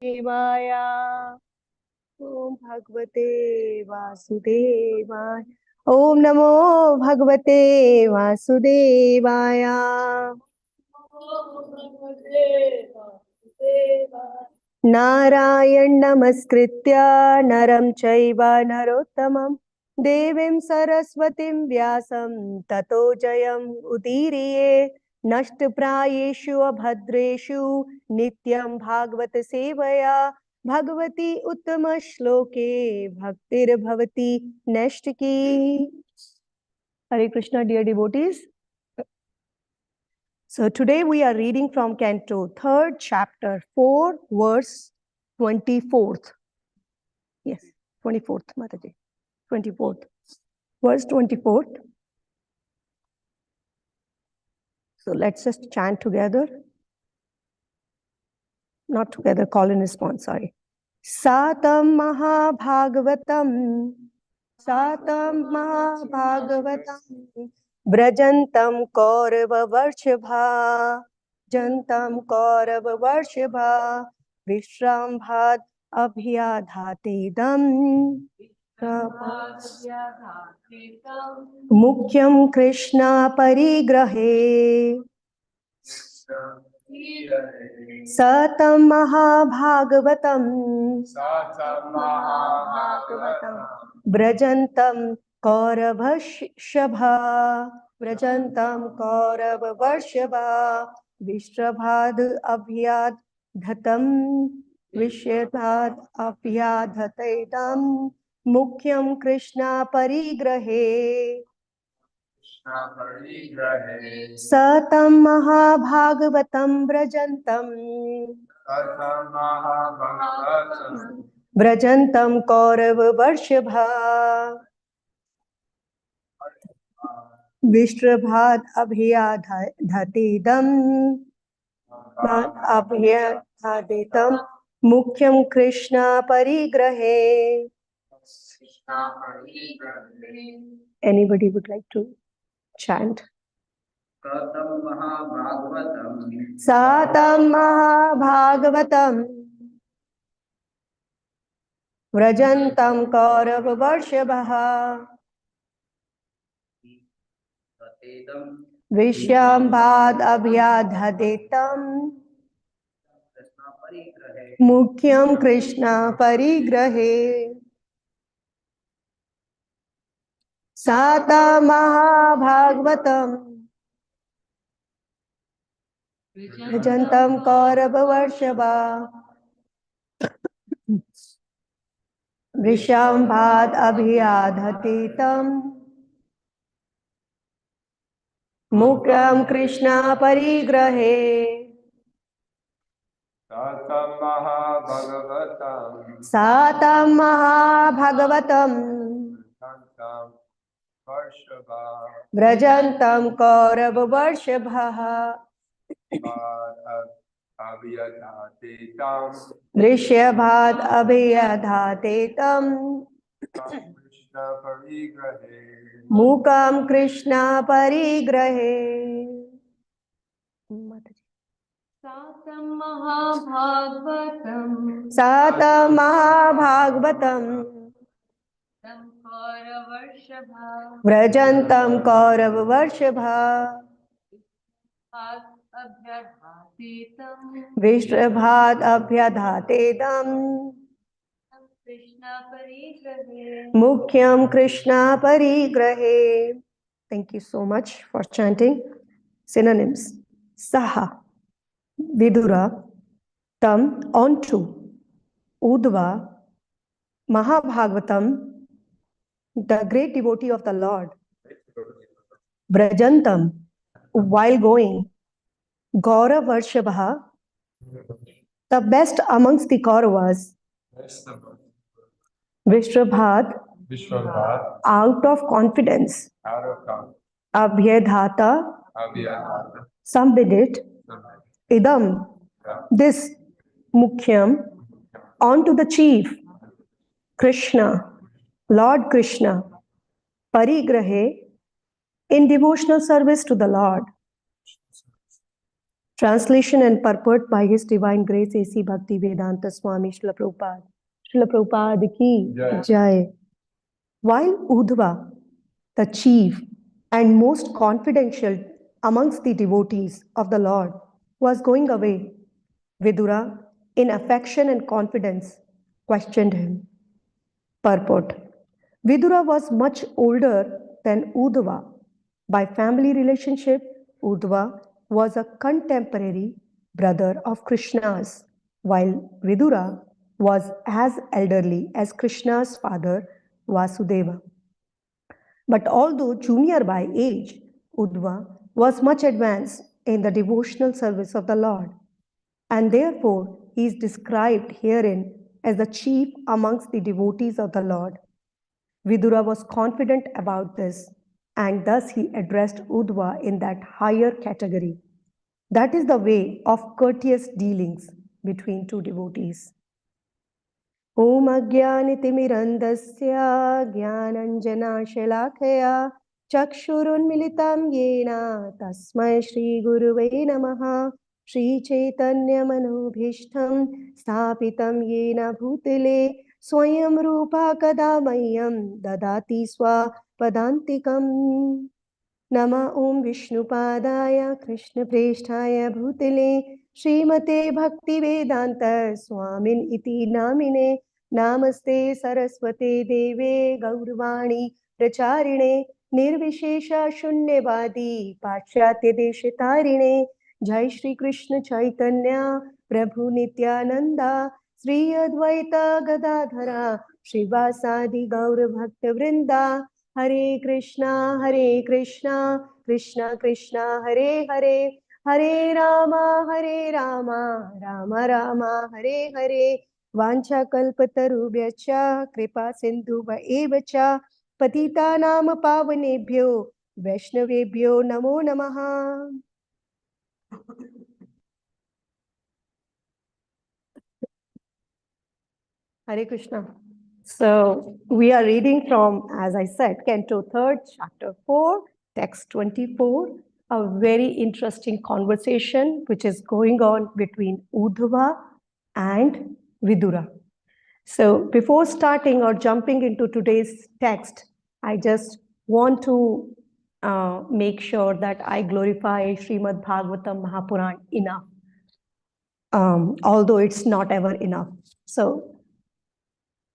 देवाय। ओम भगवते वासुदेवाय। ओम नमो भगवते वासुदेवाय। नारायण नमस्कृत्य नरं चैव नरोत्तमं देवीं सरस्वतीं व्यासं ततो जयम् उदीरये। नष्टप्रायेषु अभद्रेषु नित्यं भागवत सेवया भगवती उत्तम श्लोके भक्तिर्भवति नैष्टिकी। Hare Krishna, dear devotees. So today we are reading from Canto 3rd, chapter 4, verse 24th. Yes, 24th, Mataji. 24th. Verse 24th. So let's just chant together. Not together, call and response, sorry. Satam Mahabhagavatam. Satam Mahabhagavatam. Brajantam Kaurava Varshibha. Jantam Kaurava Varshibha. Vishrambhat Abhyadhatidam. Mukyam Krishna Parigrahe. Satam Mahabhagavatam. Brajantam Kauravashabha. Brajantam Kauravashabha. Vishrabhad Abhyad Dhatam. Vishrabhad Abhyad Dhataitam. Mukyam Krishna Parigrahe. Satam Mahabhagavatam Brajantam Kaurava Varshibha. Vishrabhat Abhyadhatidam. Abhyadhatitam. Mukyam Krishna Parigrahe. Anybody would like to chant? Satam Mahabhagavatam. Satam Mahabhagavatam. Vrajantam Kaurava Varshibha. Vishyambhad Abhyadhaditam. Mukyam Krishna Parigrahe. Satam Mahabhagavatam. Vrajantam Kaurava Varshibha. Vishyambhad Abhyadhatitam. Mukyam Krishna Parigrahe. Satam Mahabhagavatam. Satam Mahabhagavatam. Vrajantam Kaurava Varshibha. Vrishyabhat Abhyadhatitam. Mukam Krishna Parigrahe. Satam Mahabhagavatam. Satam Mahabhagavatam. Vrajantam Kaurava Varshibha. Vishrabhat Abhyadhatidam. Mukyam Krishna Parigrahe. Thank you so much for chanting. Synonyms. Saha, Vidura, Tam, onto. Udva, Mahabhagavatam, the great devotee of the Lord. Brajantam, while going. Gaura Varshabha, the best amongst the Kauravas. Vishrabhat, out of confidence. Abhyadhata, some did it. Idam, this. Mukhyam, onto the chief. Krishna, Lord Krishna. Parigrahe, in devotional service to the Lord. Translation and purport by His Divine Grace A.C. Bhakti Vedanta Swami Srila Prabhupada. Srila Prabhupada ki Jai. While Uddhava, the chief and most confidential amongst the devotees of the Lord, was going away, Vidura, in affection and confidence, questioned him. Purport. Vidura was much older than Uddhava. By family relationship, Uddhava was a contemporary brother of Krishna's, while Vidura was as elderly as Krishna's father, Vasudeva. But although junior by age, Uddhava was much advanced in the devotional service of the Lord, and therefore he is described herein as the chief amongst the devotees of the Lord. Vidura was confident about this, and thus he addressed Uddhava in that higher category. That is the way of courteous dealings between two devotees. Om Ajnanitimirandasya Jnananjanashalakhaya Chakshurunmilitam Yena Tasmai Shri Guruve Namaha Shri Chaitanya Manobhishtam Sthapitam Yena Bhutile Swayam Rupa Kadamayam Dadati Swa Padantikam Nama Om Vishnupadaya Krishna Presthaya Bhutile Srimate Bhakti Vedanta Swamin Iti Namine Namaste Saraswate Deve Gaurvani Pracharine Nirvishesha Shunyavadi Pachyatya Deshitarine Jai Shri Krishna Chaitanya Prabhu Nityananda Sri Advaita Gadadhara Srivasadi Gaura Bhakta Vrinda Hare Krishna, Krishna Krishna, Hare Hare, Hare Rama, Rama Rama, Hare Hare. Vancha kalpatarubhyacha, kripa sindhuva evacha, patita nama pavanebhyo, vaishnavebhyo namo namaha. Hare Krishna. So we are reading from, as I said, Canto 3rd, Chapter 4, Text 24, a very interesting conversation which is going on between Uddhava and Vidura. So before starting or jumping into today's text, I just want to make sure that I glorify Srimad Bhagavatam Mahapuran enough, although it's not ever enough. So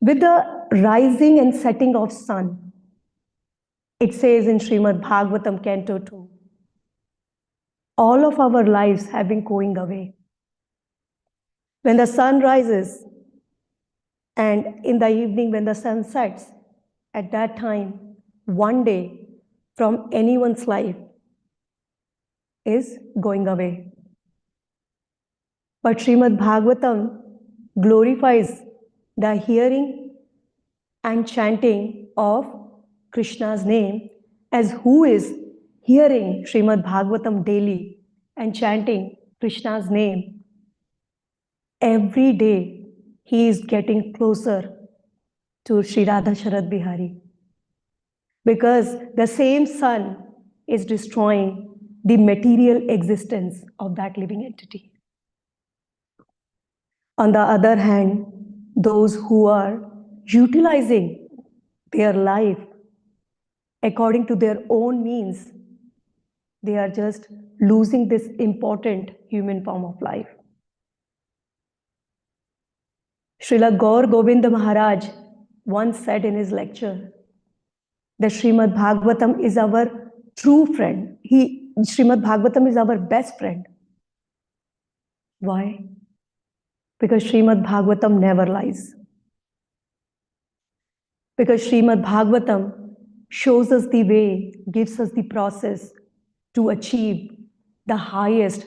with the rising and setting of sun, it says in Srimad Bhagavatam Canto 2, all of our lives have been going away. When the sun rises and in the evening when the sun sets, at that time, one day from anyone's life is going away. But Srimad Bhagavatam glorifies the hearing and chanting of Krishna's name, as who is hearing Srimad Bhagavatam daily and chanting Krishna's name, every day he is getting closer to Sri Radha Sharad Bihari. Because the same sun is destroying the material existence of that living entity. On the other hand, those who are utilizing their life according to their own means, they are just losing this important human form of life. Srila Gaur Govinda Maharaj once said in his lecture that Srimad Bhagavatam is our true friend. Srimad Bhagavatam is our best friend. Why? Because Srimad Bhagavatam never lies. Because Srimad Bhagavatam shows us the way, gives us the process to achieve the highest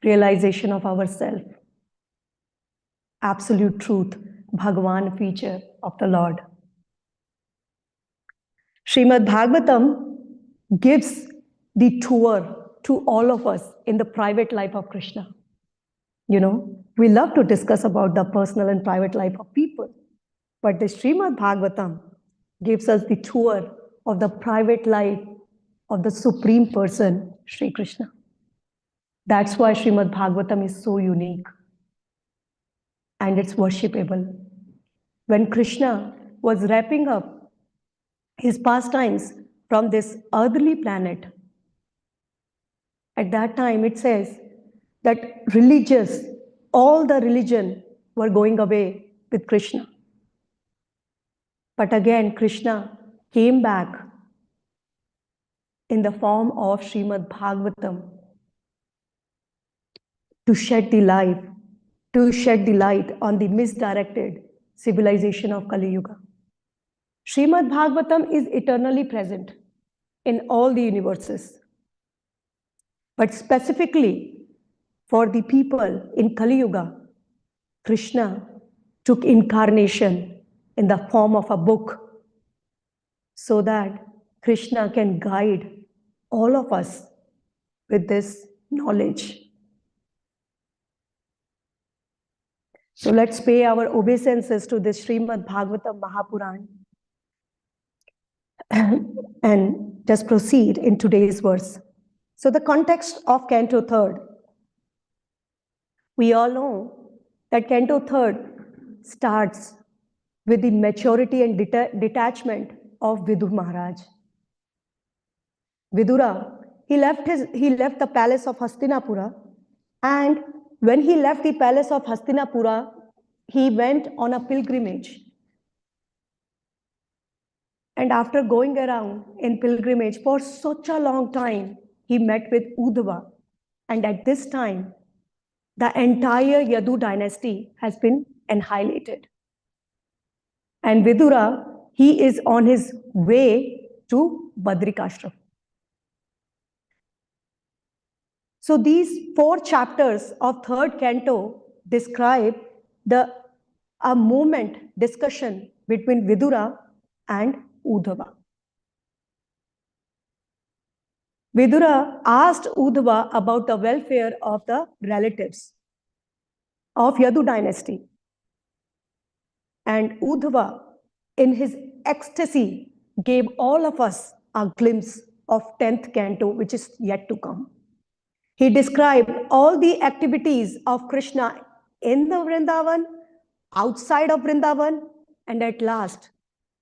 realization of ourself. Absolute truth, Bhagavan feature of the Lord. Srimad Bhagavatam gives the tour to all of us in the private life of Krishna. You know, we love to discuss about the personal and private life of people, but the Srimad Bhagavatam gives us the tour of the private life of the Supreme Person, Sri Krishna. That's why Srimad Bhagavatam is so unique and it's worshipable. When Krishna was wrapping up his pastimes from this earthly planet, at that time it says that all the religion were going away with Krishna. But again, Krishna came back in the form of Srimad Bhagavatam to shed the light, on the misdirected civilization of Kali Yuga. Srimad Bhagavatam is eternally present in all the universes. But specifically for the people in Kali Yuga, Krishna took incarnation in the form of a book so that Krishna can guide all of us with this knowledge. So let's pay our obeisances to this Srimad Bhagavatam Mahapuran and just proceed in today's verse. So the context of Canto 3rd. We all know that Canto 3rd starts with the maturity and detachment of Vidur Maharaj. Vidura, he left the palace of Hastinapura, and when he left the palace of Hastinapura, he went on a pilgrimage. And after going around in pilgrimage for such a long time, he met with Uddhava. And at this time, the entire Yadu dynasty has been annihilated. And Vidura, he is on his way to Badrikashram. So these 4 chapters of 3rd canto describe a moment discussion between Vidura and Uddhava. Vidura asked Uddhava about the welfare of the relatives of Yadu dynasty. And Uddhava, in his ecstasy, gave all of us a glimpse of 10th canto, which is yet to come. He described all the activities of Krishna in the Vrindavan, outside of Vrindavan, and at last,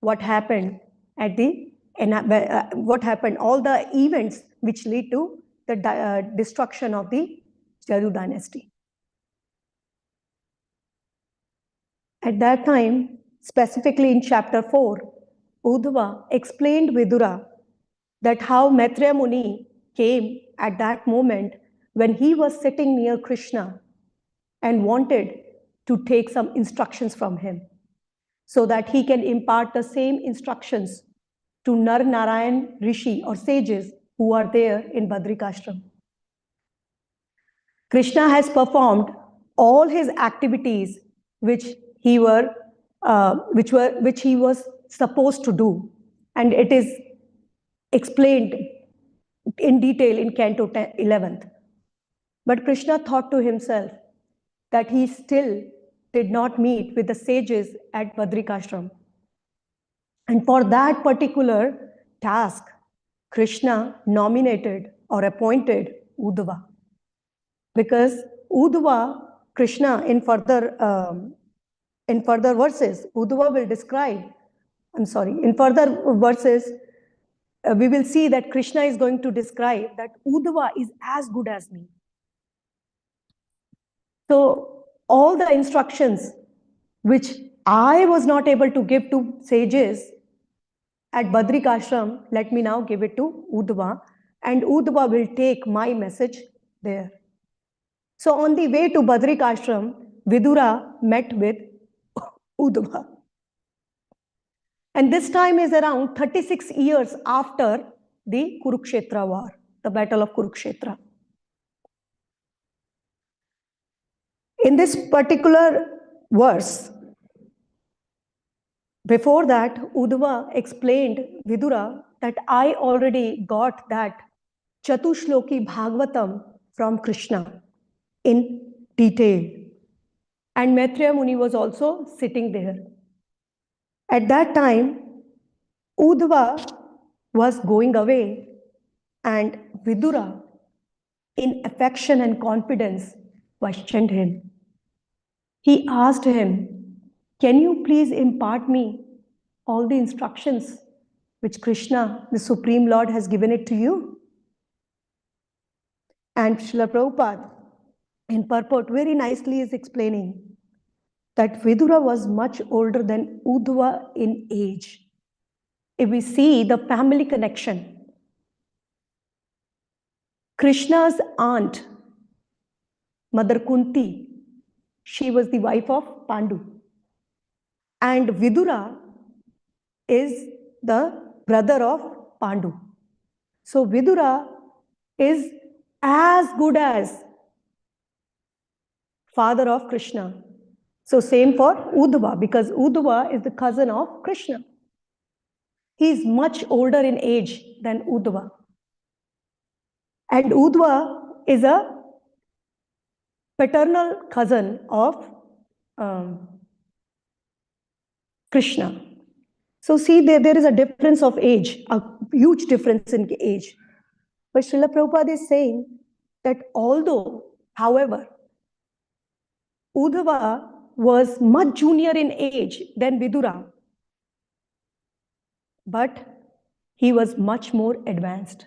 what happened all the events which lead to the destruction of the Yadu dynasty. At that time, specifically in chapter 4, Uddhava explained Vidura that how Maitreya Muni came at that moment when he was sitting near Krishna and wanted to take some instructions from him so that he can impart the same instructions to Nar Narayan Rishi or sages who are there in Badrikashram. Krishna has performed all his activities which he was supposed to do, and it is explained in detail in Canto 11th. But Krishna thought to himself that he still did not meet with the sages at Badrikashram. And for that particular task, Krishna nominated or appointed Uddhava. Because Uddhava, Krishna in further verses, Uddhava will describe, in further verses, we will see that Krishna is going to describe that Uddhava is as good as me. So all the instructions which I was not able to give to sages at Badrikashram, let me now give it to Uddhava, and Uddhava will take my message there. So on the way to Badrikashram, Vidura met with Uddhava. And this time is around 36 years after the Kurukshetra war, the battle of Kurukshetra. In this particular verse, before that, Uddhava explained Vidura that I already got that Chatushloki Bhagavatam from Krishna in detail. And Maitreya Muni was also sitting there. At that time, Uddhava was going away, and Vidura in affection and confidence, questioned him. He asked him, "Can you please impart me all the instructions which Krishna, the Supreme Lord, has given it to you?" And Srila Prabhupada, in purport, very nicely is explaining that Vidura was much older than Uddhava in age. If we see the family connection, Krishna's aunt, Mother Kunti, she was the wife of Pandu. And Vidura is the brother of Pandu. So Vidura is as good as father of Krishna. So same for Uddhava, because Uddhava is the cousin of Krishna. He is much older in age than Uddhava. And Uddhava is a paternal cousin of Krishna. So see, there is a difference of age, a huge difference in age. But Srila Prabhupada is saying that however, Uddhava was much junior in age than Vidura, but he was much more advanced.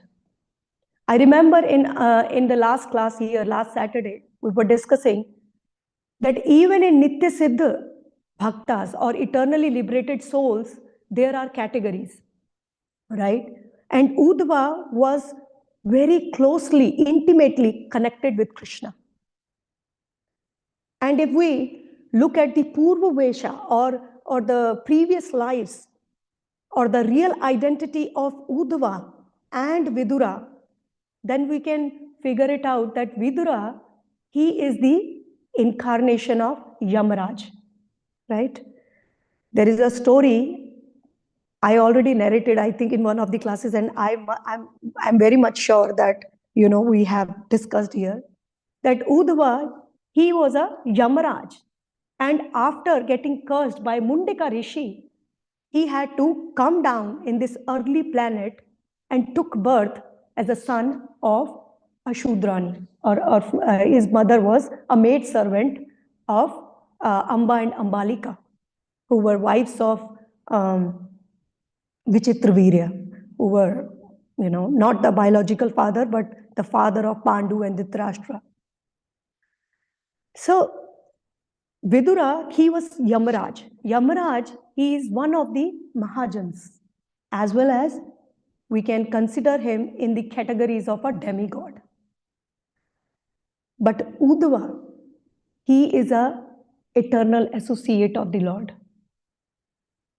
I remember in the last class here, last Saturday, we were discussing that even in Nitya Siddha Bhaktas or eternally liberated souls, there are categories, right? And Uddhava was very closely, intimately connected with Krishna. And if we look at the Purva Vesha or the previous lives or the real identity of Uddhava and Vidura, then we can figure it out that Vidura, he is the incarnation of Yamaraj, right? There is a story I already narrated, I think, in one of the classes, and I'm very much sure that we have discussed here that Uddhava, he was a Yamaraj, and after getting cursed by Mundaka Rishi, he had to come down in this earthly planet and took birth as a son of a Shudrani, or his mother was a maid servant of Amba and Ambalika, who were wives of Vichitravirya, who were, not the biological father, but the father of Pandu and Dhritarashtra. So, Vidura, he was Yamaraj. Yamaraj, he is one of the Mahajans, as well as we can consider him in the categories of a demigod. But Uddhava, he is an eternal associate of the Lord.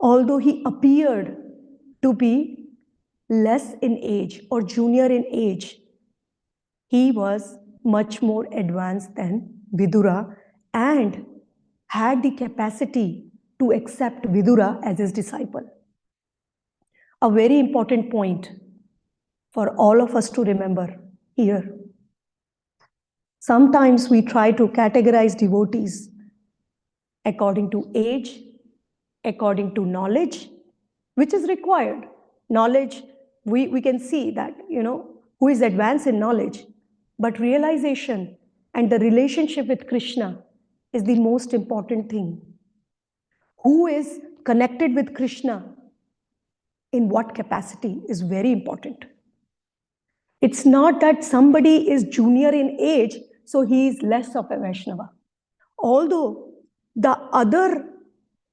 Although he appeared to be less in age or junior in age, he was much more advanced than Vidura and had the capacity to accept Vidura as his disciple. A very important point for all of us to remember here. Sometimes we try to categorize devotees according to age, according to knowledge, which is required. Knowledge, we can see that, who is advanced in knowledge, but realization and the relationship with Krishna is the most important thing. Who is connected with Krishna in what capacity is very important. It's not that somebody is junior in age, so he is less of a Vaishnava. Although the other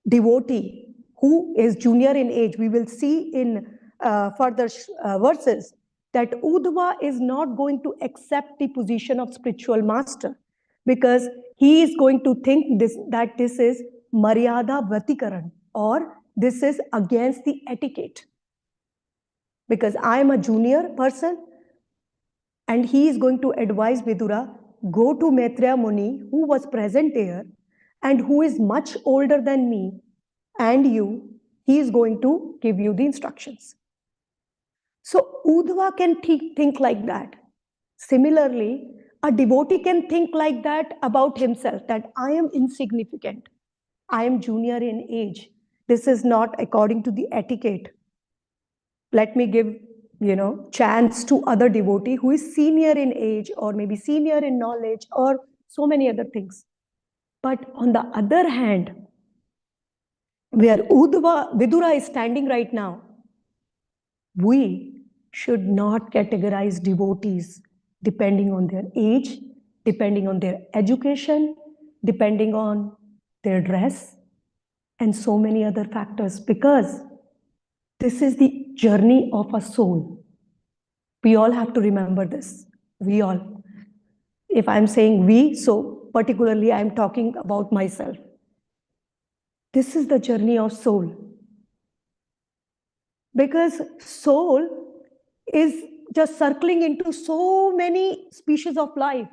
devotee who is junior in age, we will see in further verses that Uddhava is not going to accept the position of spiritual master because he is going to think that this is Maryada Vatikaran, or this is against the etiquette. Because I am a junior person, and he is going to advise Vidura, go to Maitreya Muni, who was present there, and who is much older than me and you. He is going to give you the instructions. So Uddhava can think like that. Similarly, a devotee can think like that about himself, that I am insignificant. I am junior in age. This is not according to the etiquette. Let me give chants to other devotee who is senior in age or maybe senior in knowledge or so many other things. But on the other hand, where Vidura is standing right now, we should not categorize devotees depending on their age, depending on their education, depending on their dress, and so many other factors, because this is the journey of a soul. We all have to remember this. We all. If I'm saying we, so particularly I'm talking about myself. This is the journey of soul. Because soul is just circling into so many species of life.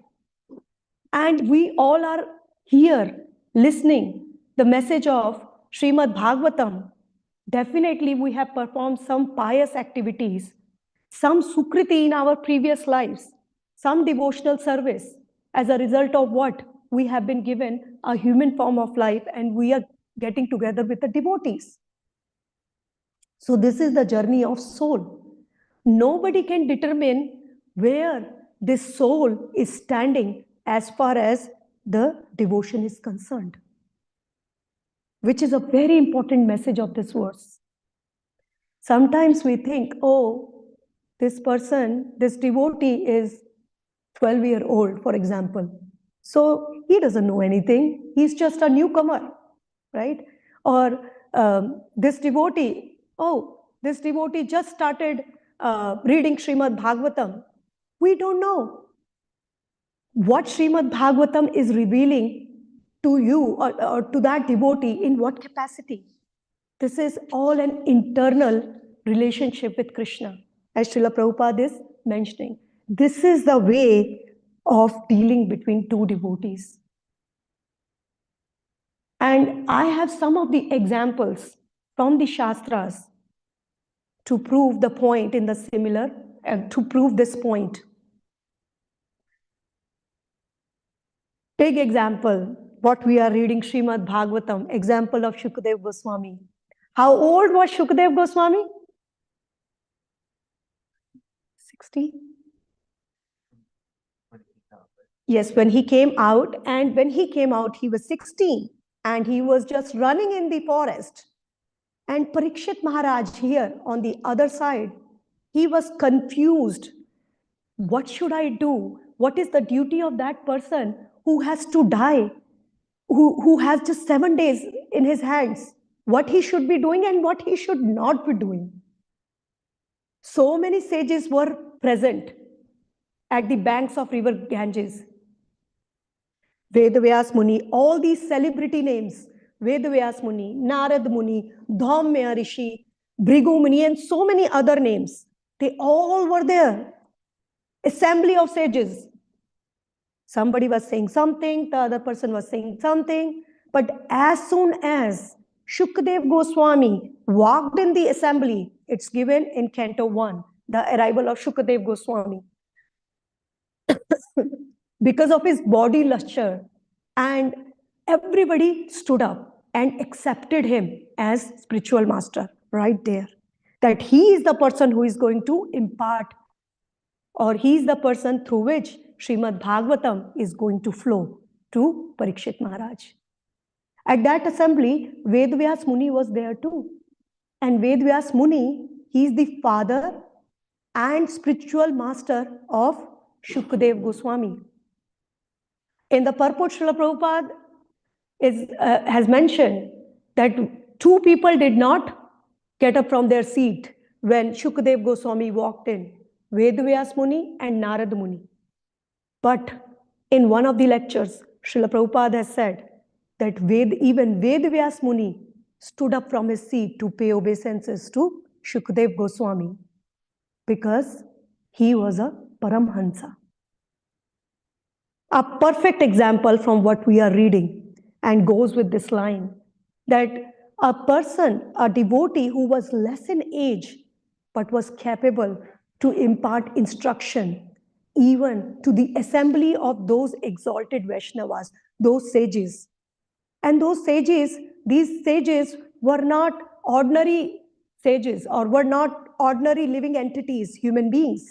And we all are here listening the message of Srimad Bhagavatam. Definitely we have performed some pious activities, some sukriti in our previous lives, some devotional service. As a result of what? We have been given a human form of life and we are getting together with the devotees. So this is the journey of soul. Nobody can determine where this soul is standing as far as the devotion is concerned, which is a very important message of this verse. Sometimes we think, oh, this person, this devotee is 12-year-old, for example. So he doesn't know anything. He's just a newcomer, right? Or this devotee, this devotee just started reading Srimad Bhagavatam. We don't know what Srimad Bhagavatam is revealing to you or to that devotee in what capacity. This is all an internal relationship with Krishna, as Srila Prabhupada is mentioning. This is the way of dealing between two devotees. And I have some of the examples from the Shastras to prove the point in the similar, to prove this point. Take example, what we are reading Srimad Bhagavatam, example of Shukadeva Goswami. How old was Shukadeva Goswami? 60? Yes, when he came out, and when he came out, he was 16, and he was just running in the forest. And Parikshit Maharaj here on the other side, he was confused. What should I do? What is the duty of that person who has to die, who has just 7 days in his hands? What he should be doing and what he should not be doing. So many sages were present at the banks of river Ganges. Vedavyas Muni, all these celebrity names, Vedavyas Muni, Narad Muni, Dhaumya Rishi, Bhrigu Muni, and so many other names. They all were there. Assembly of sages. Somebody was saying something, the other person was saying something. But as soon as Shukadeva Goswami walked in the assembly, it's given in Canto 1, the arrival of Shukadeva Goswami. Because of his body luster, and everybody stood up and accepted him as spiritual master right there. That he is the person who is going to impart, or he is the person through which Srimad Bhagavatam is going to flow to Parikshit Maharaj. At that assembly, Vedavyas Muni was there too. And Vedavyas Muni, he is the father and spiritual master of Shukadeva Goswami. In the purport, Srila Prabhupada has mentioned that two people did not get up from their seat when Shukadeva Goswami walked in, Vedavyas Muni and Narad Muni. But in one of the lectures, Srila Prabhupada has said that even Vedavyas Muni stood up from his seat to pay obeisances to Shukadeva Goswami because he was a Paramhansa. A perfect example from what we are reading and goes with this line, that a person, a devotee who was less in age but was capable to impart instruction even to the assembly of those exalted Vaishnavas, those sages. And those sages, these sages were not ordinary sages or were not ordinary living entities, human beings.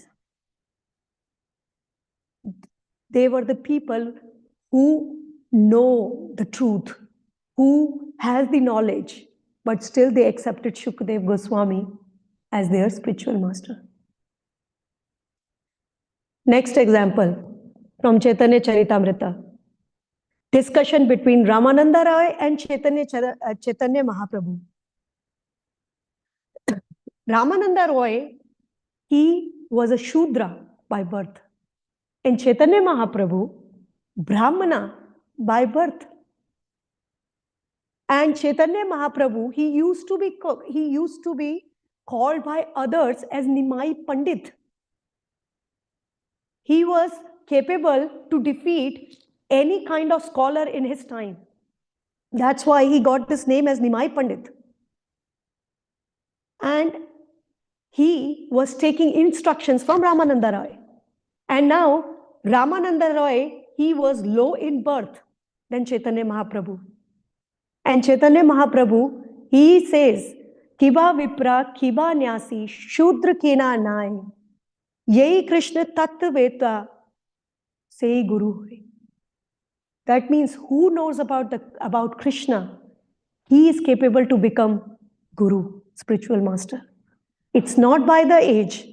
They were the people who know the truth, who has the knowledge, but still they accepted Shukdev Goswami as their spiritual master. Next example from Chaitanya Charitamrita. Discussion between Ramananda Roy and Chaitanya Mahaprabhu. Ramananda Roy, he was a Shudra by birth. And Chaitanya Mahaprabhu, Brahmana by birth. And Chaitanya Mahaprabhu, he used to be called by others as Nimai Pandit. He was capable to defeat any kind of scholar in his time. That's why he got this name as Nimai Pandit. And he was taking instructions from Ramananda Roy. And now Ramananda Roy, he was low in birth than Chaitanya Mahaprabhu. And Chaitanya Mahaprabhu, he says, Kiba Vipra, Kiba Nyasi, Shudra Kena Nai, Yei Krishna Tattveta, Say Guru. That means who knows about Krishna, he is capable to become Guru, spiritual master. It's not by the age,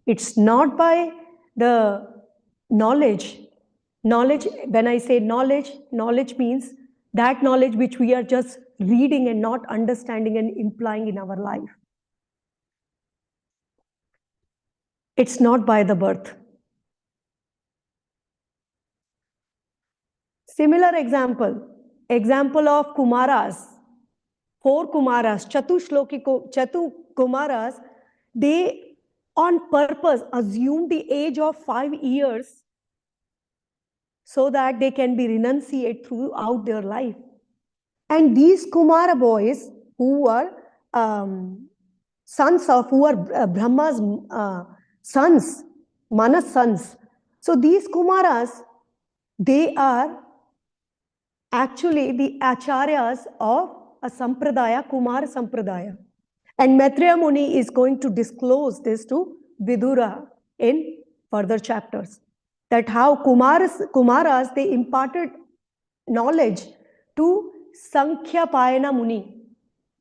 it's not by the knowledge. Knowledge, when I say knowledge, knowledge means that knowledge which we are just reading and not understanding and implying in our life. It's not by the birth. Similar example of Kumaras, 4 Kumaras, Chatu Kumaras, they on purpose assume the age of 5 years so that they can be renunciate throughout their life. And these Kumara boys who were Brahma's sons, Manas sons. So these Kumaras, they are actually the acharyas of a sampradaya, Kumar sampradaya. And Maitreya Muni is going to disclose this to Vidura in further chapters. That how Kumaras, they imparted knowledge to Sankhya Payana Muni.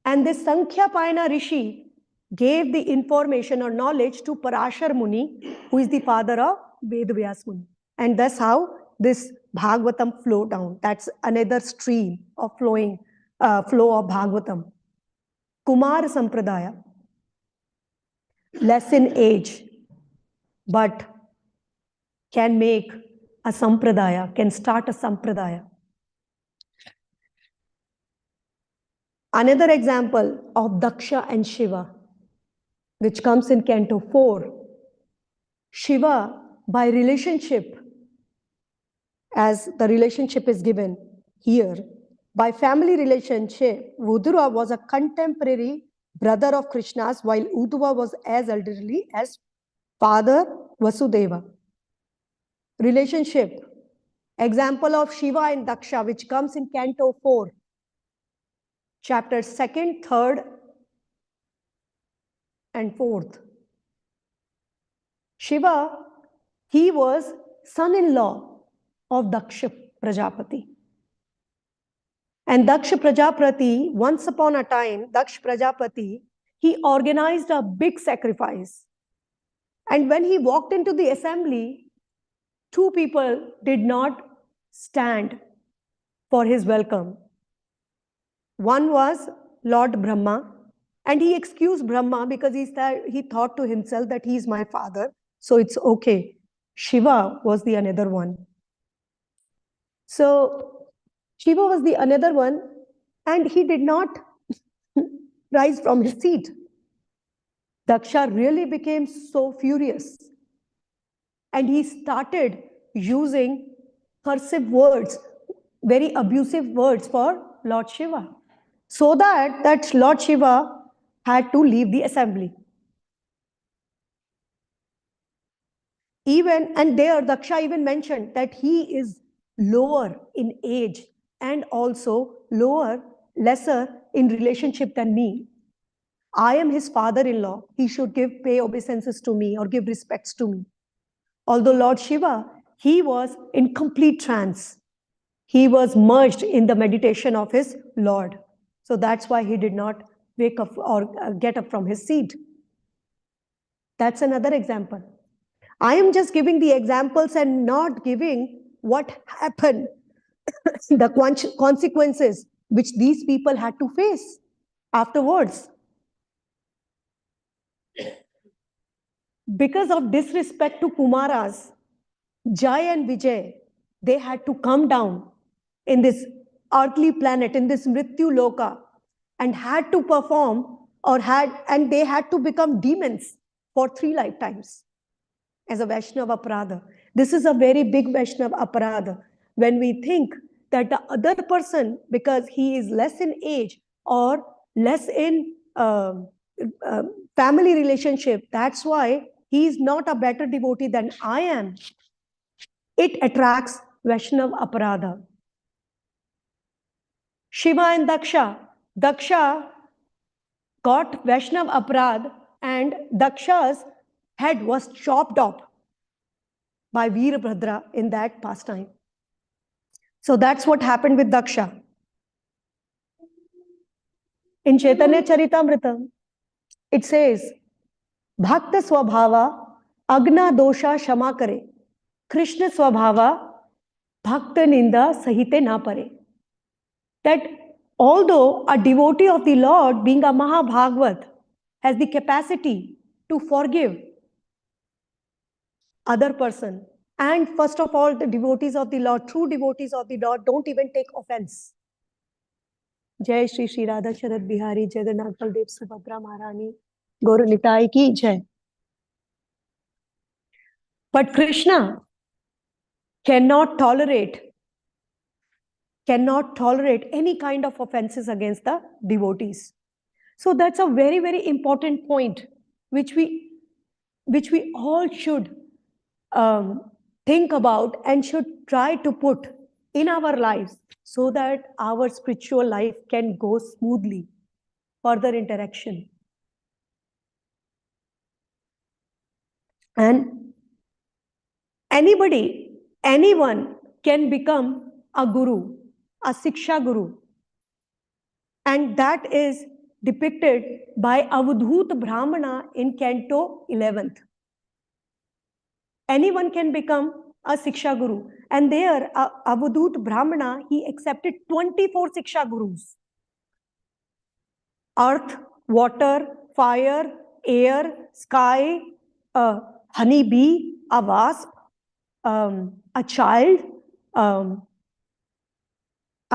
And this Sankhya Payana Rishi gave the information or knowledge to Parashar Muni, who is the father of Vedvyas Muni. And that's how this Bhagavatam flowed down. That's another stream of flow of Bhagavatam. Kumar Sampradaya, less in age, but can make a Sampradaya, can start a Sampradaya. Another example of Daksha and Shiva, which comes in Canto 4. Shiva, by relationship, as the relationship is given here, by family relationship, Vidura was a contemporary brother of Krishna's, while Uddhava was as elderly as father Vasudeva. Relationship, example of Shiva and Daksha, which comes in Canto 4, chapters 2nd, 3rd, and 4th. Shiva, he was son-in-law of Daksha Prajapati. And Daksha Prajapati, once upon a time, Daksha Prajapati, he organized a big sacrifice. And when he walked into the assembly, 2 people did not stand for his welcome. One was Lord Brahma, and he excused Brahma because he thought to himself that he is my father, so it's okay. Shiva was the another one. So Shiva was the another one, and he did not rise from his seat. Daksha really became so furious, and he started using cursive words, very abusive words for Lord Shiva, so that Lord Shiva had to leave the assembly. And there Daksha even mentioned that he is lower in age and also lesser in relationship than me. I am his father-in-law. He should pay obeisances to me or give respects to me. Although Lord Shiva, he was in complete trance. He was merged in the meditation of his Lord. So that's why he did not wake up or get up from his seat. That's another example. I am just giving the examples and not giving what happened, the consequences which these people had to face afterwards. Because of disrespect to Kumaras, Jai and Vijay, they had to come down in this earthly planet, in this Mrityu Loka, and had to perform and they had to become demons for 3 lifetimes as a Vaishnava Aparadha. This is a very big Vaishnava Aparadha. When we think that the other person, because he is less in age or less in family relationship, that's why he is not a better devotee than I am, it attracts Vaishnava Aparadha. Shiva and Daksha got Vaishnava Aparadha, and Daksha's head was chopped off by Veerabhadra in that pastime. So that's what happened with Daksha. In Chaitanya Charitamrita, it says, Bhakta Swabhava Agna Dosha Shama Kare, Krishna Swabhava Bhakta Ninda Sahite Na Pare. That although a devotee of the Lord, being a Mahabhagavat, has the capacity to forgive other person, and first of all, the devotees of the Lord, true devotees of the Lord, don't even take offense. Jai Shri Shri Radha Sharad Bihari Jagannath Baldev Subhadra Maharani Gaur Nitai ki jai. But Krishna cannot tolerate any kind of offenses against the devotees. So that's a very, very important point which we all should think about and should try to put in our lives so that our spiritual life can go smoothly. Further interaction. And anyone can become a guru, a Siksha Guru. And that is depicted by Avadhut Brahmana in Canto 11th. Anyone can become a Siksha Guru. And there, Avadhut Brahmana, he accepted 24 Siksha Gurus. Earth, water, fire, air, sky, a honeybee, a wasp, a child, a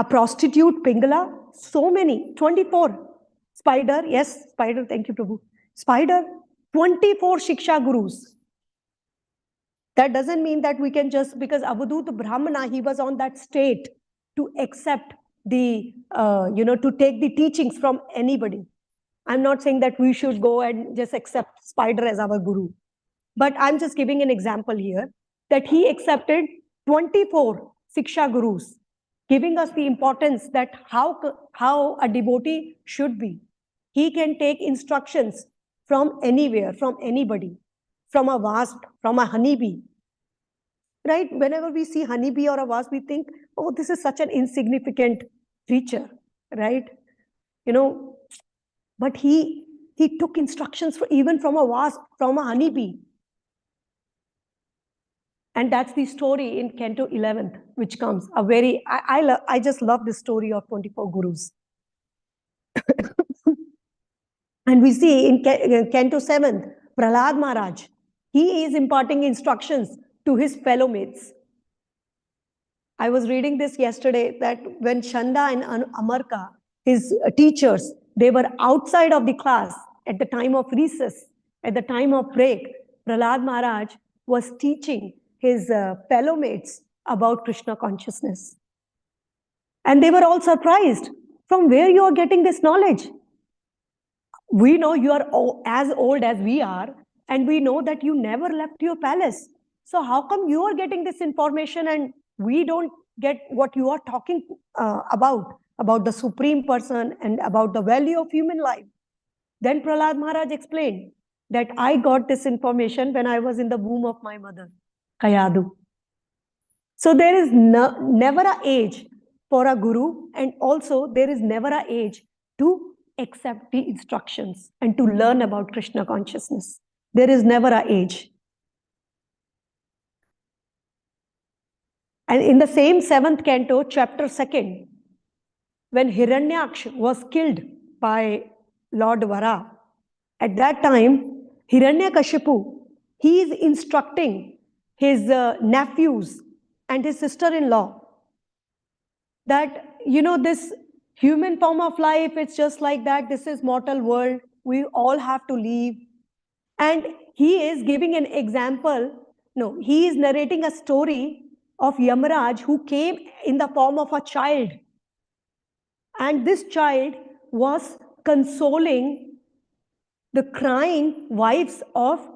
prostitute, Pingala, so many, 24. Spider, yes, spider, thank you, Prabhu. Spider, 24 Shiksha Gurus. That doesn't mean that we can just, because Avadhut Brahmana, he was on that state to accept the, to take the teachings from anybody. I'm not saying that we should go and just accept Spider as our guru. But I'm just giving an example here that he accepted 24 Siksha Gurus, giving us the importance that how a devotee should be. He can take instructions from anywhere, from anybody, from a wasp, from a honeybee. Right? Whenever we see honeybee or a wasp, we think, oh, this is such an insignificant creature, right? But he took instructions even from a wasp, from a honeybee. And that's the story in Canto 11th, which comes a very, I just love the story of 24 Gurus. And we see in Canto 7th, Prahlad Maharaj, he is imparting instructions to his fellow mates. I was reading this yesterday that when Chanda and Amarka, his teachers, they were outside of the class at the time of recess, at the time of break, Prahlad Maharaj was teaching his fellow mates about Krishna consciousness. And they were all surprised. From where you are getting this knowledge? We know you are as old as we are, and we know that you never left your palace. So how come you are getting this information and we don't get what you are talking about the Supreme Person and about the value of human life? Then Prahlad Maharaj explained that I got this information when I was in the womb of my mother, Kayadu. So there is never an age for a guru, and also there is never an age to accept the instructions and to learn about Krishna consciousness. There is never an age. And in the same 7th canto, chapter 2nd, when Hiranyaksha was killed by Lord Vara, at that time, Hiranyakashipu, he is instructing his nephews and his sister-in-law that, this human form of life, it's just like that. This is mortal world. We all have to leave. And he is giving an example. No, he is narrating a story of Yamaraj who came in the form of a child. And this child was consoling the crying wives of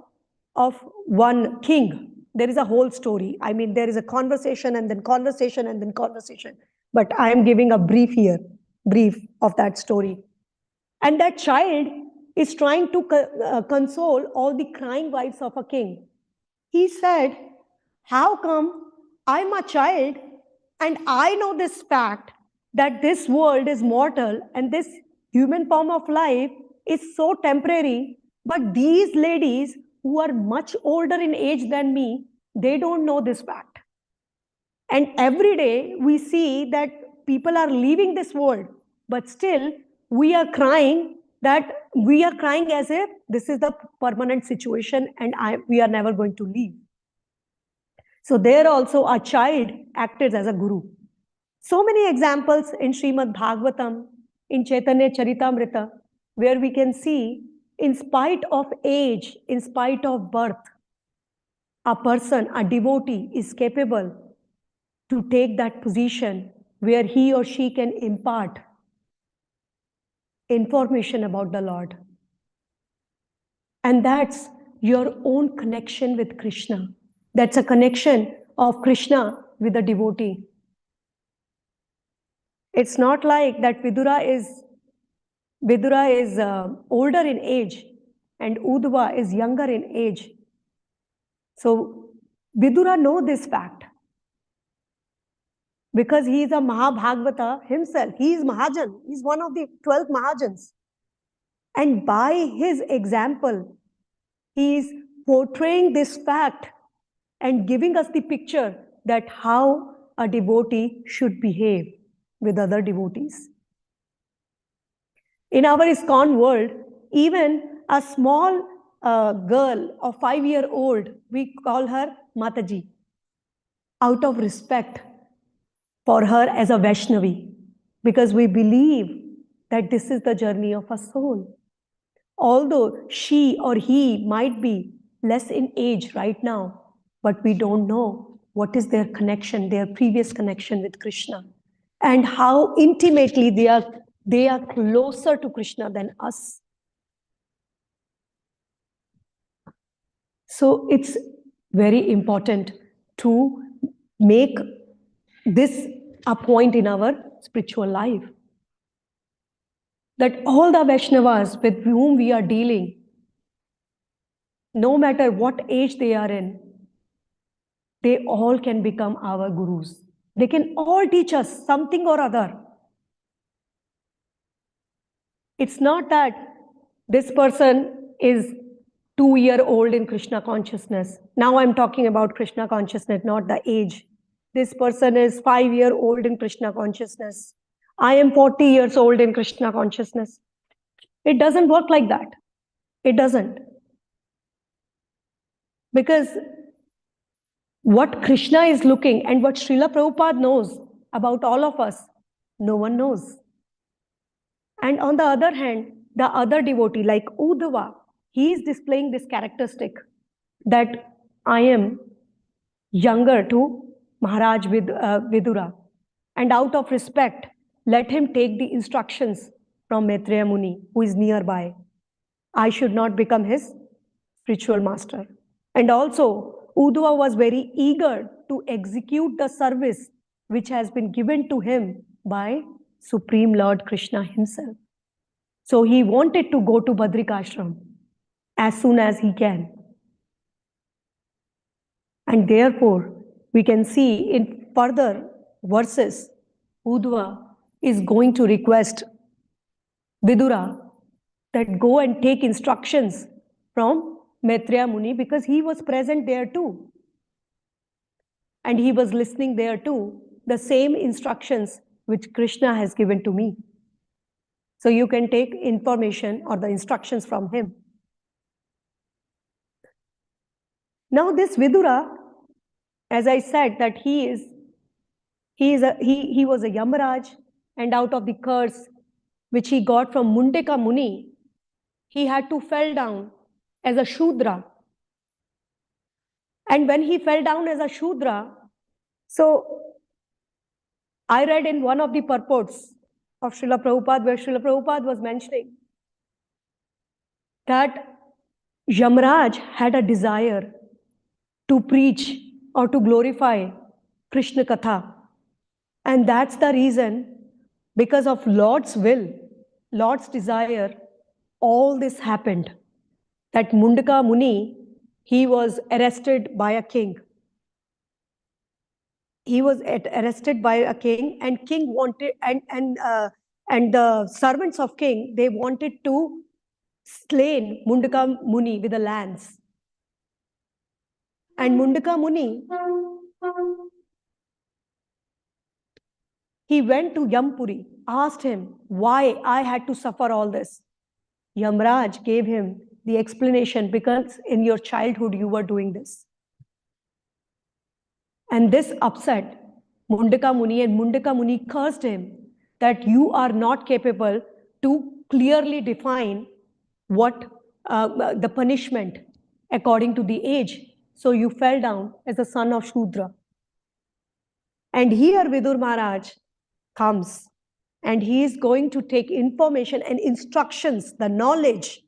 one king. There is a whole story. I mean, there is a conversation and then conversation and then conversation. But I am giving a brief of that story. And that child is trying to console all the crying wives of a king. He said, how come I'm a child and I know this fact that this world is mortal and this human form of life is so temporary, but these ladies who are much older in age than me, they don't know this fact. And every day we see that people are leaving this world, but still we are crying as if this is the permanent situation and we are never going to leave. So there also a child acted as a guru. So many examples in Srimad Bhagavatam, in Chaitanya Charitamrita, where we can see, in spite of age, in spite of birth, a person, a devotee is capable to take that position where he or she can impart information about the Lord. And that's your own connection with Krishna. That's a connection of Krishna with the devotee. It's not like that Vidura is older in age and Uddhava is younger in age. So Vidura knows this fact because he is a Mahabhagavata himself. He is Mahajan. He is one of the 12 Mahajans. And by his example, he is portraying this fact and giving us the picture that how a devotee should behave with other devotees. In our ISKCON world, even a small girl of 5-year-old, we call her Mataji, out of respect for her as a Vaishnavi, because we believe that this is the journey of a soul. Although she or he might be less in age right now, but we don't know what is their connection, their previous connection with Krishna, and how intimately they are closer to Krishna than us. So it's very important to make this a point in our spiritual life, that all the Vaishnavas with whom we are dealing, no matter what age they are in, they all can become our gurus. They can all teach us something or other. It's not that this person is 2-year-old in Krishna consciousness. Now I'm talking about Krishna consciousness, not the age. This person is 5-year-old in Krishna consciousness. I am 40 years old in Krishna consciousness. It doesn't work like that. It doesn't. Because what Krishna is looking and what Srila Prabhupada knows about all of us, no one knows. And on the other hand, the other devotee like Uddhava, he is displaying this characteristic that I am younger to Maharaj Vidura. And out of respect, let him take the instructions from Maitreya Muni, who is nearby. I should not become his spiritual master. And also, Uddhava was very eager to execute the service which has been given to him by Supreme Lord Krishna himself. So he wanted to go to Badrikashram as soon as he can. And therefore, we can see in further verses, Uddhava is going to request Vidura that go and take instructions from Maitreya Muni, because he was present there too. And he was listening there too, the same instructions which Krishna has given to me. So you can take information or the instructions from him. Now this Vidura, as I said, that he was a Yamaraj, and out of the curse which he got from Mundaka Muni, he had to fell down as a Shudra. And when he fell down as a Shudra, so I read in one of the purports of Srila Prabhupada, where Srila Prabhupada was mentioning that Yamaraj had a desire to preach or to glorify Krishna Katha. And that's the reason, because of Lord's will, Lord's desire, all this happened. That Mundaka Muni, he was arrested by a king. He was arrested by a king, and king wanted, and the servants of king, they wanted to slay Mundaka Muni with a lance. And Mundaka Muni, he went to Yampuri, asked him why I had to suffer all this. Yamraj gave him the explanation, because in your childhood you were doing this. And this upset Mundaka Muni, and Mundaka Muni cursed him that you are not capable to clearly define what the punishment according to the age. So you fell down as a son of Shudra. And here Vidur Maharaj comes, and he is going to take information and instructions, the knowledge.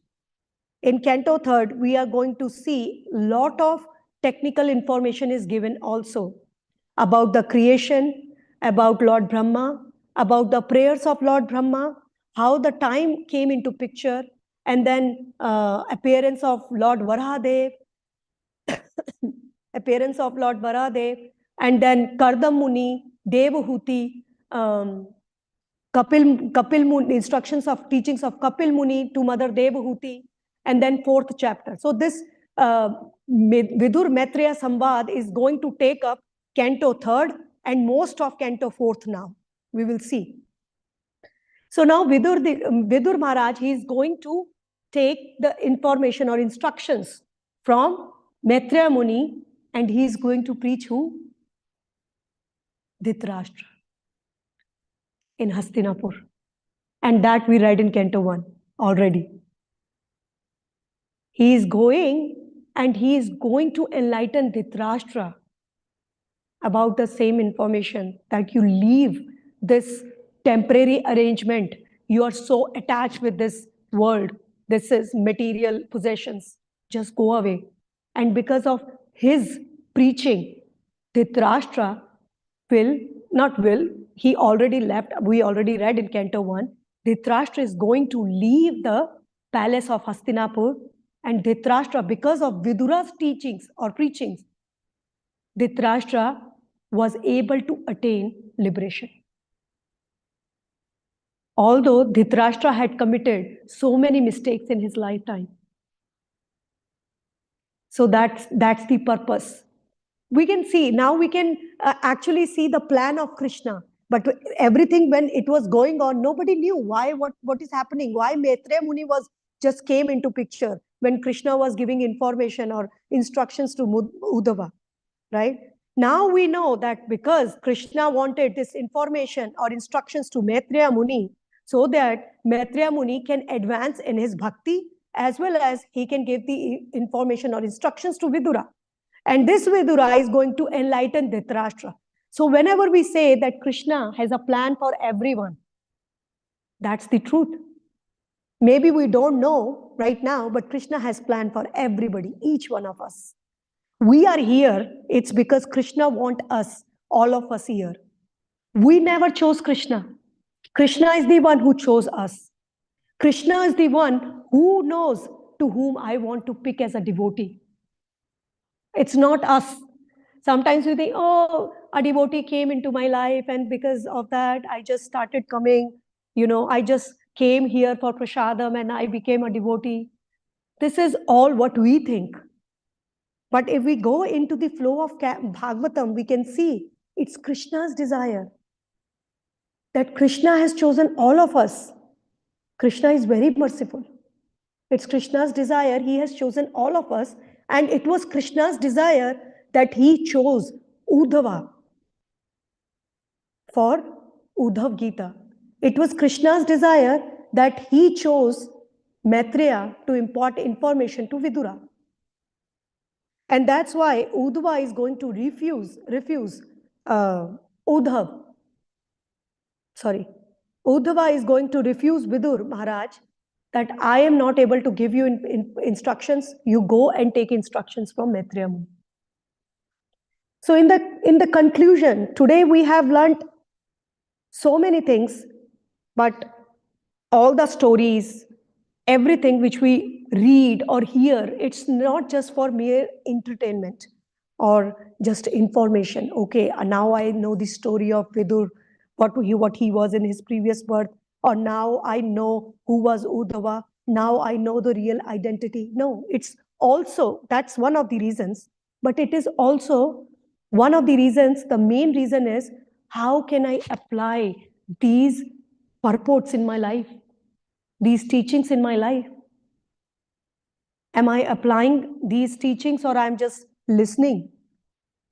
In Canto 3rd, we are going to see a lot of technical information is given also about the creation, about Lord Brahma, about the prayers of Lord Brahma, how the time came into picture, and then appearance of Lord Varahadev, and then Kardam Muni, Devahuti, Kapil Muni, instructions of teachings of Kapil Muni to Mother Devahuti, and then 4th chapter. So this Vidur Maitreya Samvad is going to take up Canto 3rd and most of Canto 4th now. We will see. So now Vidur Maharaj, he is going to take the information or instructions from Maitreya Muni, and he is going to preach who? Dhritarashtra in Hastinapur. And that we read in Canto 1 already. He is going, and he is going to enlighten Dhritarashtra about the same information, that you leave this temporary arrangement. You are so attached with this world. This is material possessions. Just go away. And because of his preaching, Dhritarashtra he already left. We already read in Canto 1. Dhritarashtra is going to leave the palace of Hastinapur, and Dhritarashtra, because of Vidura's teachings or preachings, Dhritarashtra was able to attain liberation. Although Dhritarashtra had committed so many mistakes in his lifetime. So that's the purpose. We can see, now we can actually see the plan of Krishna. But everything, when it was going on, nobody knew why, what is happening, why Maitreya Muni just came into picture when Krishna was giving information or instructions to Uddhava, right? Now we know that because Krishna wanted this information or instructions to Maitreya Muni, so that Maitreya Muni can advance in his bhakti, as well as he can give the information or instructions to Vidura. And this Vidura is going to enlighten Dhritarashtra. So whenever we say that Krishna has a plan for everyone, that's the truth. Maybe we don't know right now, but Krishna has planned for everybody, each one of us. We are here, it's because Krishna wants us, all of us here. We never chose Krishna. Krishna is the one who chose us. Krishna is the one who knows to whom I want to pick as a devotee. It's not us. Sometimes we think, oh, a devotee came into my life, and because of that, I just started coming. I just came here for prasadam and I became a devotee. This is all what we think. But if we go into the flow of Bhagavatam, we can see it's Krishna's desire that Krishna has chosen all of us. Krishna is very merciful. It's Krishna's desire. He has chosen all of us. And it was Krishna's desire that he chose Uddhava for Uddhav Gita. It was Krishna's desire that he chose Maitreya to impart information to Vidura. And that's why Uddhava is going to refuse Uddhav. Uddhava is going to refuse Vidur Maharaj that I am not able to give you instructions. You go and take instructions from Maitreya Muni. So in the conclusion, today we have learnt so many things, but all the stories, everything which we read or hear, it's not just for mere entertainment or just information. Okay, now I know the story of Vidur, what he was in his previous birth, or now I know who was Uddhava, now I know the real identity. No, it's also, that's one of the reasons, but it is also one of the reasons, the main reason is, how can I apply these purports in my life, these teachings in my life? Am I applying these teachings, or I'm just listening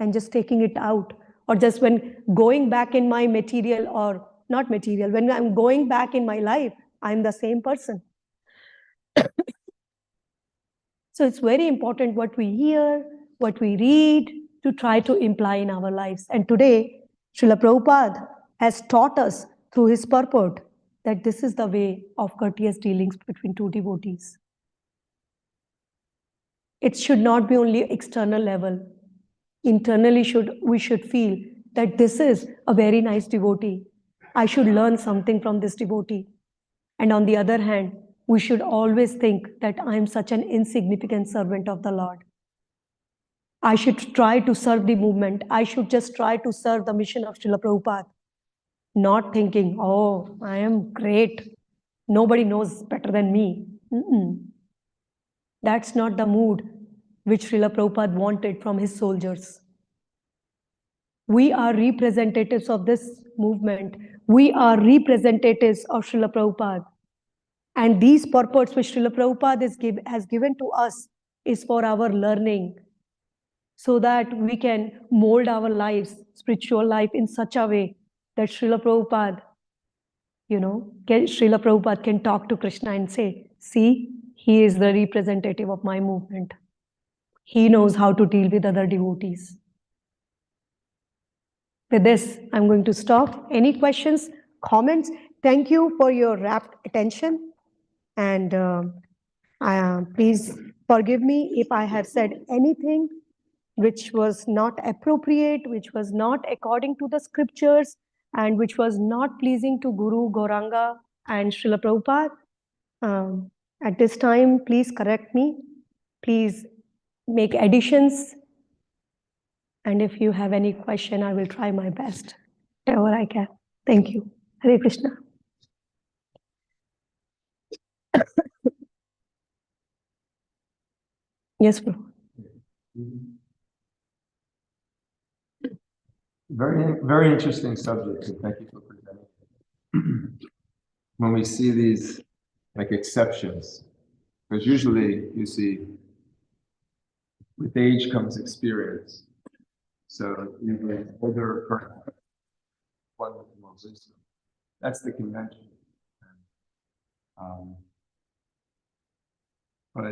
and just taking it out? Or just when going back in my material, or not material, when I'm going back in my life, I'm the same person. So it's very important what we hear, what we read, to try to imply in our lives. And today, Srila Prabhupada has taught us through his purport that this is the way of courteous dealings between two devotees. It should not be only external level. Internally, we should feel that this is a very nice devotee. I should learn something from this devotee. And on the other hand, we should always think that I am such an insignificant servant of the Lord. I should try to serve the movement. I should just try to serve the mission of Srila Prabhupada. Not thinking, oh, I am great. Nobody knows better than me. That's not the mood which Srila Prabhupada wanted from his soldiers. We are representatives of this movement. We are representatives of Srila Prabhupada. And these purports which Srila Prabhupada has given to us is for our learning, so that we can mold our lives, spiritual life, in such a way that Srila Prabhupada, Srila Prabhupada can talk to Krishna and say, see, he is the representative of my movement. He knows how to deal with other devotees. With this, I'm going to stop. Any questions, comments? Thank you for your rapt attention. And please forgive me if I have said anything which was not appropriate, which was not according to the scriptures, and which was not pleasing to Guru Gauranga and Srila Prabhupada. At this time, please correct me. Please make additions. And if you have any question, I will try my best, whatever I can. Thank you. Hare Krishna. Yes, bro. Very, very interesting subject, and thank you for presenting. When we see these like exceptions, because usually you see with age comes experience. So usually older person, one with more wisdom. That's the convention. But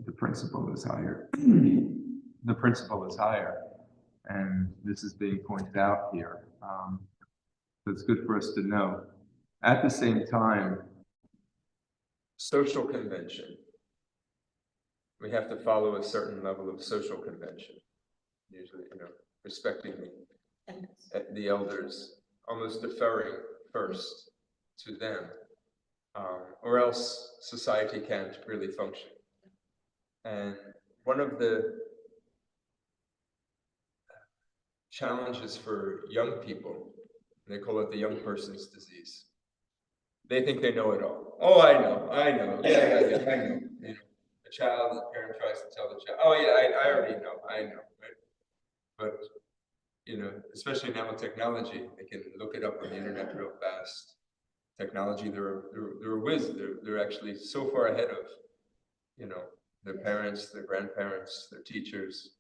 the principle is higher. The principle is higher, and this is being pointed out here. So it's good for us to know. At the same time, social convention. We have to follow a certain level of social convention. Usually, respecting the elders, almost deferring first to them. or else society can't really function. And one of the challenges for young people, they call it the young person's disease. They think they know it all. Oh, I know. Yeah, I know. You know, a child, the parent tries to tell the child, oh yeah, I already know, right? But, you know, especially now with technology, they can look it up on the internet real fast. Technology, they're whiz, they're actually so far ahead of, you know, their parents, their grandparents, their teachers.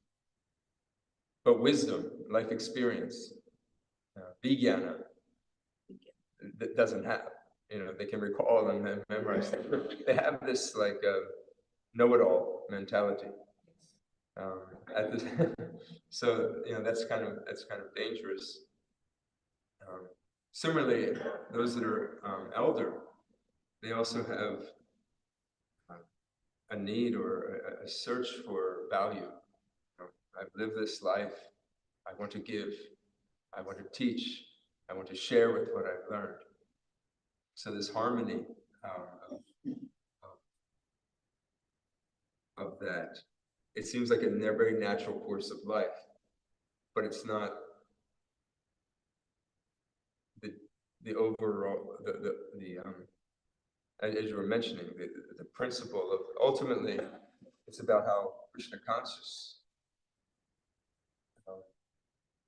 But wisdom, life experience, vijnana, that doesn't have. You know, they can recall and memorize them. They have this like know-it-all mentality. At this, so you know that's kind of dangerous. Similarly, those that are elder, they also have a need or a search for value. You know, I've lived this life. I want to give. I want to teach. I want to share with what I've learned. So this harmony of that, it seems like a very natural course of life, but it's not the overall as you were mentioning, the principle of ultimately it's about how Krishna conscious.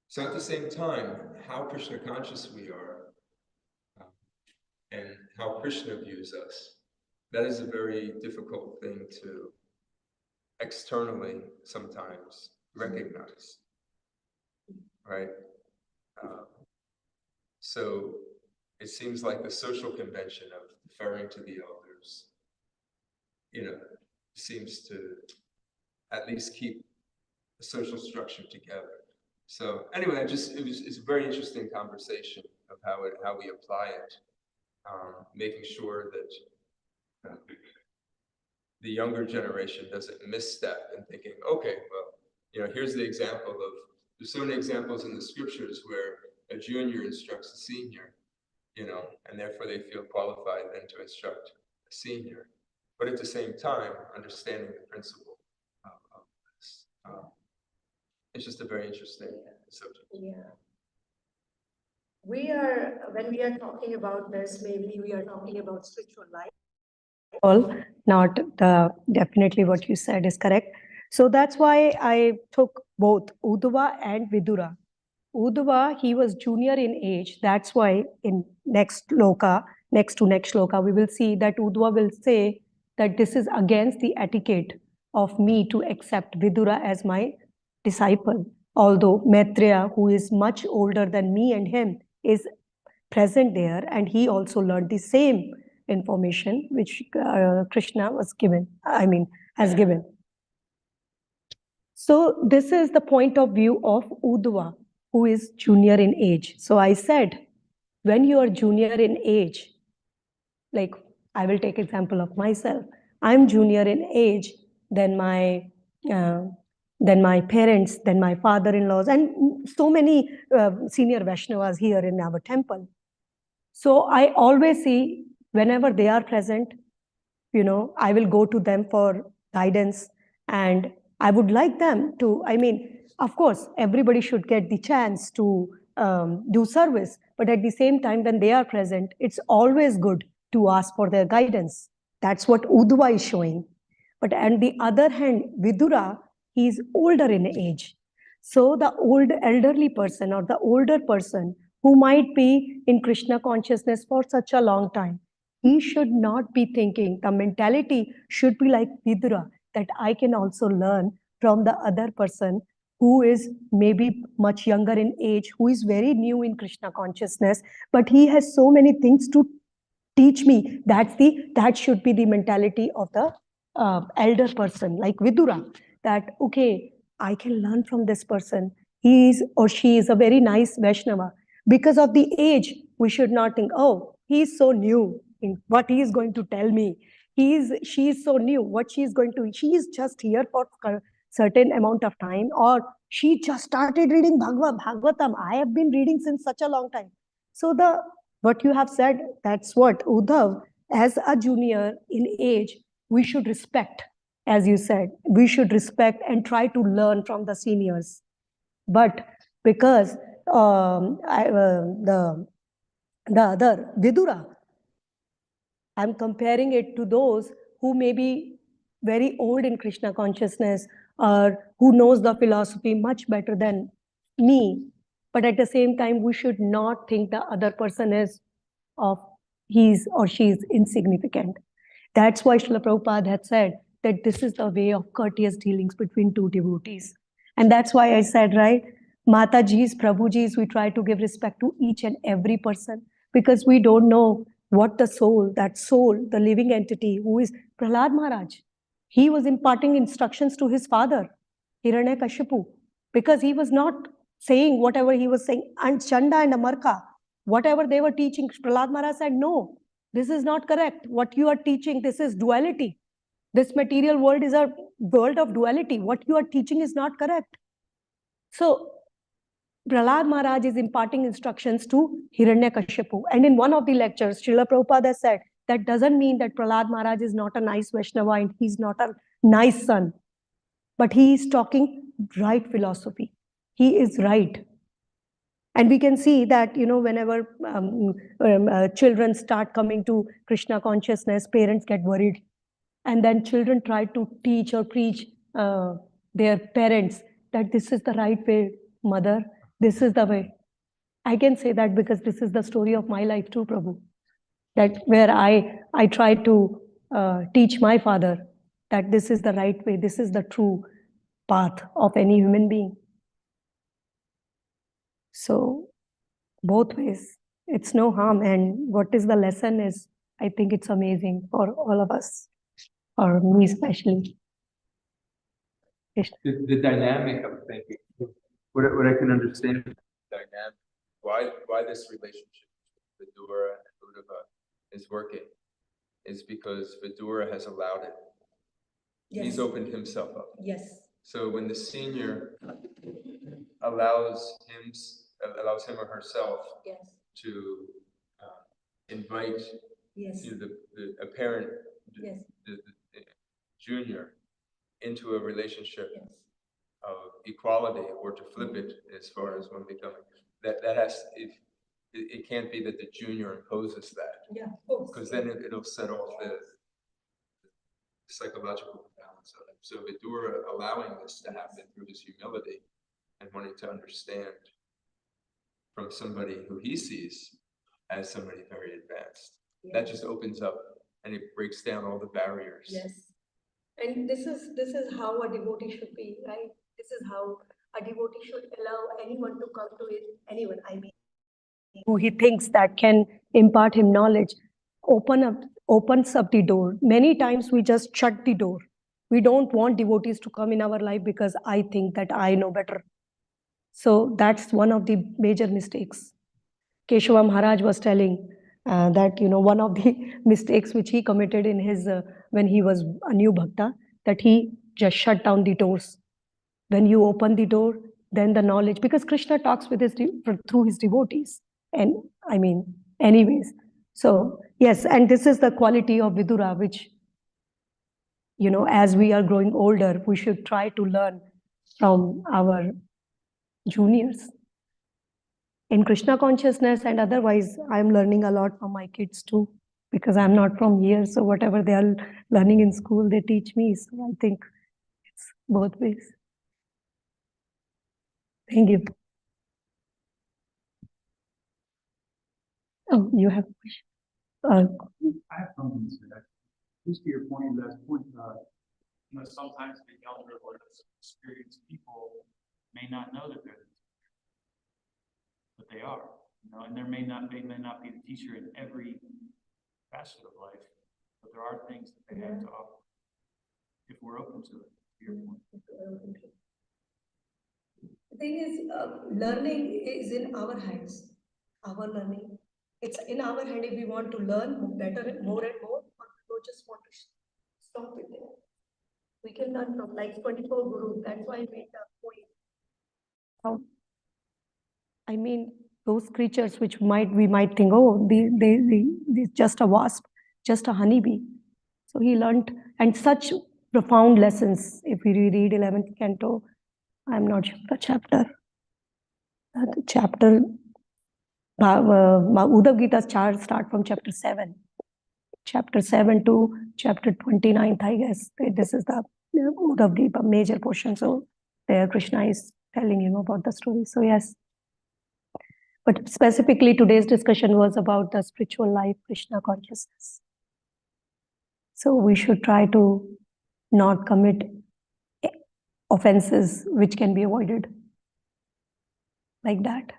So at the same time, how Krishna conscious we are, and how Krishna views us, that is a very difficult thing to externally sometimes recognize, right? So it seems like the social convention of deferring to the elders, you know, seems to at least keep the social structure together. So anyway, it's a very interesting conversation of how we apply it, making sure that the younger generation doesn't misstep in thinking, okay, well, you know, here's the example of, there's so many examples in the scriptures where a junior instructs a senior, you know, and therefore they feel qualified then to instruct a senior. But at the same time, understanding the principle of this. It's just a very interesting subject. Yeah. When we are talking about this, maybe we are talking about spiritual life. All, not the, definitely what you said is correct. So that's why I took both Uddhava and Vidura. Uddhava, he was junior in age. That's why in next to next shloka, we will see that Uddhava will say that this is against the etiquette of me to accept Vidura as my disciple. Although Maitreya, who is much older than me and him, is present there, and he also learned the same information which Krishna was given, has given. So this is the point of view of Uddhava, who is junior in age. So I said, when you are junior in age, like I will take example of myself. I'm junior in age than my parents, than my father-in-laws, and so many senior Vaishnavas here in our temple. So I always see whenever they are present, you know, I will go to them for guidance, and I would like them to, of course, everybody should get the chance to do service, but at the same time, when they are present, it's always good to ask for their guidance. That's what Uddhava is showing. But on the other hand, Vidura, he is older in age. So the elderly person or the older person who might be in Krishna consciousness for such a long time, he should not be thinking, the mentality should be like Vidura, that I can also learn from the other person who is maybe much younger in age, who is very new in Krishna consciousness, but he has so many things to teach me. That should be the mentality of the elder person, like Vidura, that, okay, I can learn from this person. He is or she is a very nice Vaishnava. Because of the age, we should not think, oh, he is so new in what he is going to tell me. She is so new. What she is just here for a certain amount of time, or she just started reading Bhagavatam. I have been reading since such a long time. So what you have said, that's what Uddhav, as a junior in age, we should respect, as you said, we should respect and try to learn from the seniors. But because the other Vidura, I'm comparing it to those who may be very old in Krishna consciousness or who knows the philosophy much better than me. But at the same time, we should not think the other person is of he's or she is insignificant. That's why Srila Prabhupada had said that this is the way of courteous dealings between two devotees. And that's why I said, right, Mataji's, Prabhuji's, we try to give respect to each and every person because we don't know what the soul, that soul, the living entity who is Prahlad Maharaj. He was imparting instructions to his father, Hiranyakashipu, because he was not saying whatever he was saying. And Chanda and Amarka, whatever they were teaching, Prahlad Maharaj said, no, this is not correct. What you are teaching, this is duality. This material world is a world of duality. What you are teaching is not correct. So Prahlad Maharaj is imparting instructions to Hiranyakashipu. And in one of the lectures, Srila Prabhupada said, that doesn't mean that Prahlad Maharaj is not a nice Vaishnava and he's not a nice son. But he is talking right philosophy. He is right. And we can see that, whenever children start coming to Krishna consciousness, parents get worried. And then children try to teach or preach their parents that this is the right way, mother, this is the way. I can say that because this is the story of my life too, Prabhu. That where I try to teach my father that this is the right way, this is the true path of any human being. So both ways, it's no harm. And what is the lesson is, I think it's amazing for all of us, or me especially. The dynamic of thinking, what I can understand, the dynamic, why this relationship with Vidura and Uddhava is working, is because Vidura has allowed it. Yes. He's opened himself up. Yes. So when the senior allows him or herself, yes, to invite, yes, the apparent, yes, the junior into a relationship, yes, of equality, or to flip it as far as one becoming, that has, if it can't be that the junior imposes that, yeah, of course, because then it'll set off the psychological balance of it. So Vidura allowing this to happen through his humility and wanting to understand from somebody who he sees as somebody very advanced, yes, that just opens up and it breaks down all the barriers. Yes. And this is how a devotee should be, right? This is how a devotee should allow anyone to come to it, anyone, I mean, who he thinks that can impart him knowledge, opens up the door. Many times we just shut the door. We don't want devotees to come in our life because I think that I know better. So that's one of the major mistakes. Keshava Maharaj was telling that, one of the mistakes which he committed in his, when he was a new bhakta, that he just shut down the doors. When you open the door, then the knowledge, because Krishna talks with through his devotees. And I mean, anyways. So yes, and this is the quality of Vidura, which, as we are growing older, we should try to learn from our juniors. In Krishna consciousness and otherwise, I'm learning a lot from my kids too, because I'm not from here. So whatever they are learning in school, they teach me. So I think it's both ways. Thank you. Oh, you have a question? I have something to say. Just to your point, last point, sometimes the younger or less experienced people may not know that they're, but they are, and they may not be the teacher in every facet of life, but there are things that they have to offer if we're open to it. To your point. The thing is, learning is in our hands. Our learning, it's in our hand if we want to learn better and more, or we just want to stop it there. We can learn from like 24 Guru. That's why I made that point. I mean, those creatures which we might think, oh, they just a wasp, just a honeybee. So he learned, and such profound lessons. If we reread 11th canto, I'm not sure the chapter. The chapter, Uddhav Gita's start from chapter 7. Chapter 7 to chapter 29th, I guess. This is the Uddhav Gita major portion. So there Krishna is telling about the story. So yes. But specifically today's discussion was about the spiritual life, Krishna consciousness. So we should try to not commit offenses which can be avoided like that.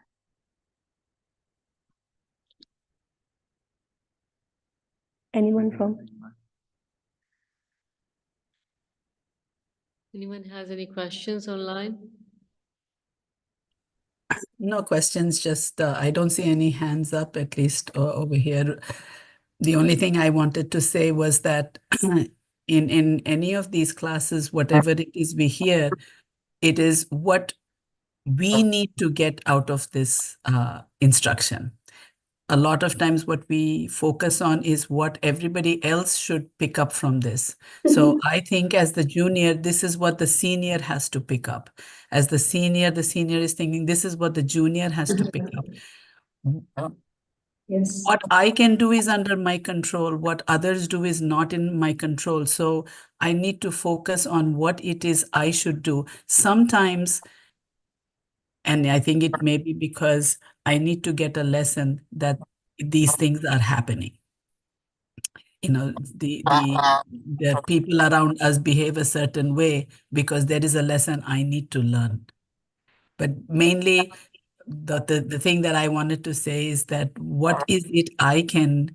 Anyone from? Anyone has any questions online? No questions, just I don't see any hands up, at least over here. The only thing I wanted to say was that in any of these classes, whatever it is we hear, it is what we need to get out of this instruction. A lot of times what we focus on is what everybody else should pick up from this. So I think as the junior, this is what the senior has to pick up. As the senior is thinking, this is what the junior has to pick up. Yes. What I can do is under my control. What others do is not in my control. So I need to focus on what it is I should do. Sometimes, and I think it may be because I need to get a lesson that these things are happening. The people around us behave a certain way because there is a lesson I need to learn. But mainly, the thing that I wanted to say is that what is it I can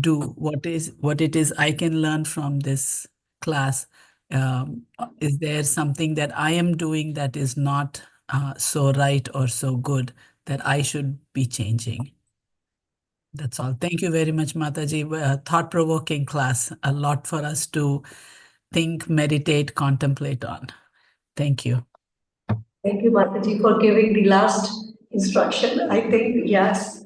do? What it is I can learn from this class? Is there something that I am doing that is not so right or so good that I should be changing? That's all. Thank you very much, Mataji. Thought-provoking class. A lot for us to think, meditate, contemplate on. Thank you. Thank you, Mataji, for giving the last instruction. I think, yes,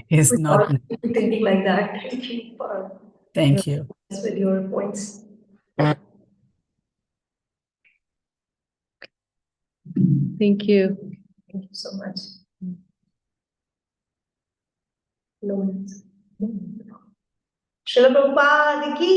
It's we not. all should be thinking like that. Thank you for Thank you. with your points. Thank you. Thank you so much. No. Srila Prabhupada ki